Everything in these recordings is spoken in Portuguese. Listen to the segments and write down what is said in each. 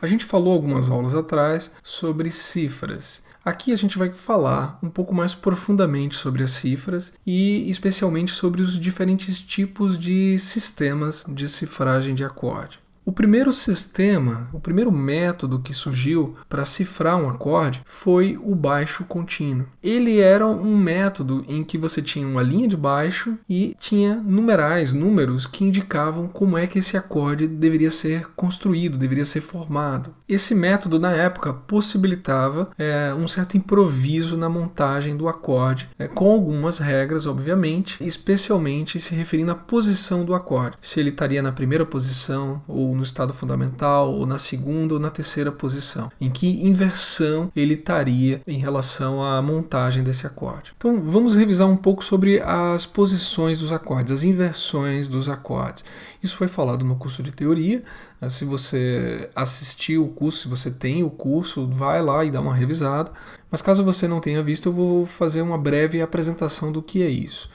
A gente falou algumas aulas atrás sobre cifras. Aqui a gente vai falar um pouco mais profundamente sobre as cifras e especialmente sobre os diferentes tipos de sistemas de cifragem de acorde. O primeiro sistema, o primeiro método que surgiu para cifrar um acorde foi o baixo contínuo. Ele era um método em que você tinha uma linha de baixo e tinha numerais, números que indicavam como é que esse acorde deveria ser construído, deveria ser formado. Esse método, na época, possibilitava um certo improviso na montagem do acorde, com algumas regras, obviamente, especialmente se referindo à posição do acorde. Se ele estaria na primeira posição, ou no estado fundamental, ou na segunda ou na terceira posição. Em que inversão ele estaria em relação à montagem desse acorde. Então vamos revisar um pouco sobre as posições dos acordes, as inversões dos acordes. Isso foi falado no curso de teoria. Se você assistiu o curso, se você tem o curso, vai lá e dá uma revisada. Mas caso você não tenha visto, eu vou fazer uma breve apresentação do que é isso.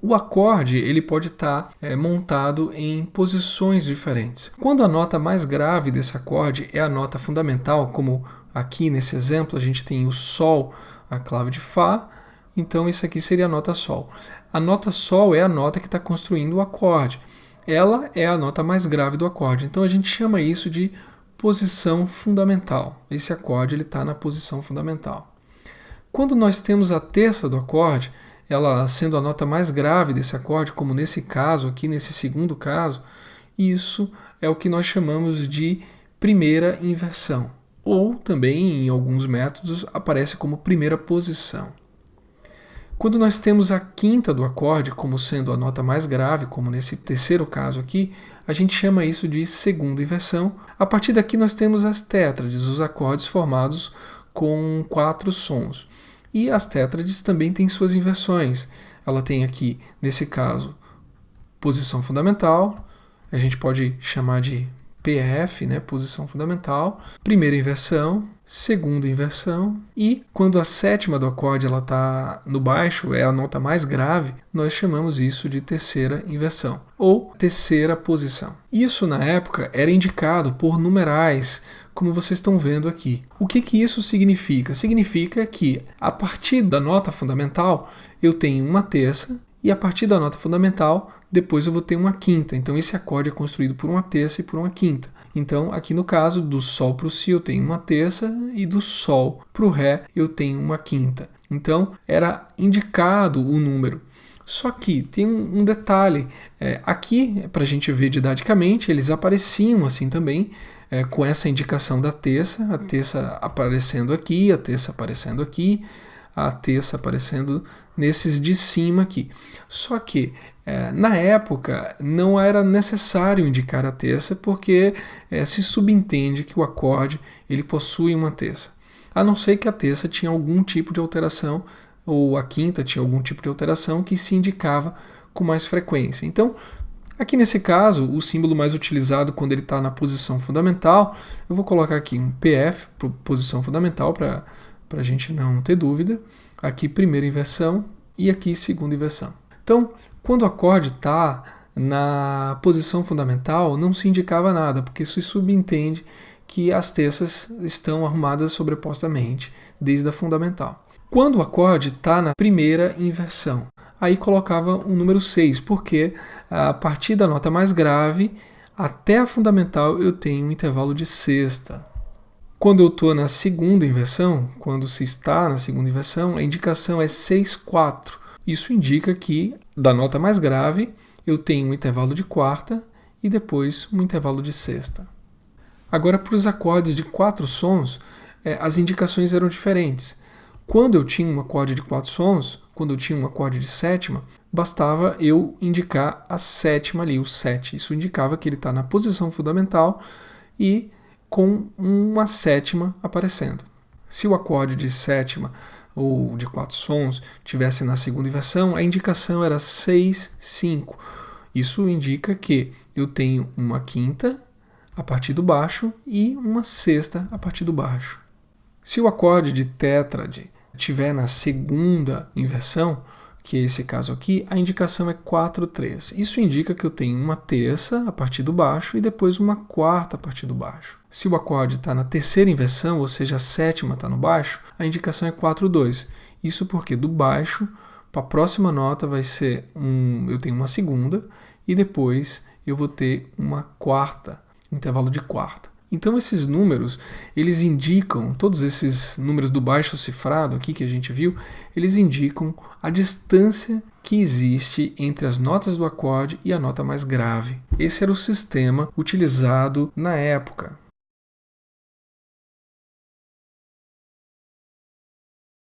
O acorde ele pode estar montado em posições diferentes. Quando a nota mais grave desse acorde é a nota fundamental, como aqui nesse exemplo a gente tem o Sol, a clave de Fá, então isso aqui seria a nota Sol. A nota Sol é a nota que está construindo o acorde. Ela é a nota mais grave do acorde, então a gente chama isso de posição fundamental. Esse acorde está na posição fundamental. Quando nós temos a terça do acorde, ela sendo a nota mais grave desse acorde, como nesse caso aqui, nesse segundo caso, isso é o que nós chamamos de primeira inversão. Ou também, em alguns métodos, aparece como primeira posição. Quando nós temos a quinta do acorde como sendo a nota mais grave, como nesse terceiro caso aqui, a gente chama isso de segunda inversão. A partir daqui nós temos as tétrades, os acordes formados com 4 sons. E as tétrades também têm suas inversões. Ela tem aqui, nesse caso, posição fundamental, a gente pode chamar de PF, posição fundamental, primeira inversão, segunda inversão, e quando a sétima do acorde está no baixo, é a nota mais grave, nós chamamos isso de terceira inversão, ou terceira posição. Isso, na época, era indicado por numerais, como vocês estão vendo aqui. O que isso significa? Significa que, a partir da nota fundamental, eu tenho uma terça, e a partir da nota fundamental, depois eu vou ter uma quinta. Então esse acorde é construído por uma terça e por uma quinta. Então aqui no caso, do Sol para o Si eu tenho uma terça e do Sol para o Ré eu tenho uma quinta. Então era indicado o número. Só que tem um detalhe. Aqui, para a gente ver didaticamente, eles apareciam assim também, com essa indicação da terça, a terça aparecendo aqui, a terça aparecendo aqui, a terça aparecendo nesses de cima aqui. Só que, na época, não era necessário indicar a terça, porque se subentende que o acorde ele possui uma terça. A não ser que a terça tinha algum tipo de alteração, ou a quinta tinha algum tipo de alteração que se indicava com mais frequência. Então, aqui nesse caso, o símbolo mais utilizado quando ele está na posição fundamental, eu vou colocar aqui um PF, posição fundamental, para a gente não ter dúvida. Aqui primeira inversão e aqui segunda inversão. Então, quando o acorde está na posição fundamental, não se indicava nada, porque isso subentende que as terças estão arrumadas sobrepostamente desde a fundamental. Quando o acorde está na primeira inversão, aí colocava o número 6, porque a partir da nota mais grave até a fundamental eu tenho um intervalo de sexta. Quando eu estou na segunda inversão, quando se está na segunda inversão, a indicação é 6/4. Isso indica que, da nota mais grave, eu tenho um intervalo de quarta e depois um intervalo de sexta. Agora, para os acordes de 4 sons, as indicações eram diferentes. Quando eu tinha um acorde de 4 sons, quando eu tinha um acorde de sétima, bastava eu indicar a sétima ali, o 7. Isso indicava que ele está na posição fundamental e com uma sétima aparecendo. Se o acorde de sétima ou de 4 sons tivesse na segunda inversão, a indicação era 6/5. Isso indica que eu tenho uma quinta a partir do baixo e uma sexta a partir do baixo. Se o acorde de tétrade estiver na segunda inversão, que é esse caso aqui, a indicação é 4/3. Isso indica que eu tenho uma terça a partir do baixo e depois uma quarta a partir do baixo. Se o acorde está na terceira inversão, ou seja, a sétima está no baixo, a indicação é 4/2. Isso porque do baixo para a próxima nota vai ser eu tenho uma segunda e depois eu vou ter uma quarta, intervalo de quarta. Então esses números, eles indicam, todos esses números do baixo cifrado aqui que a gente viu, eles indicam a distância que existe entre as notas do acorde e a nota mais grave. Esse era o sistema utilizado na época.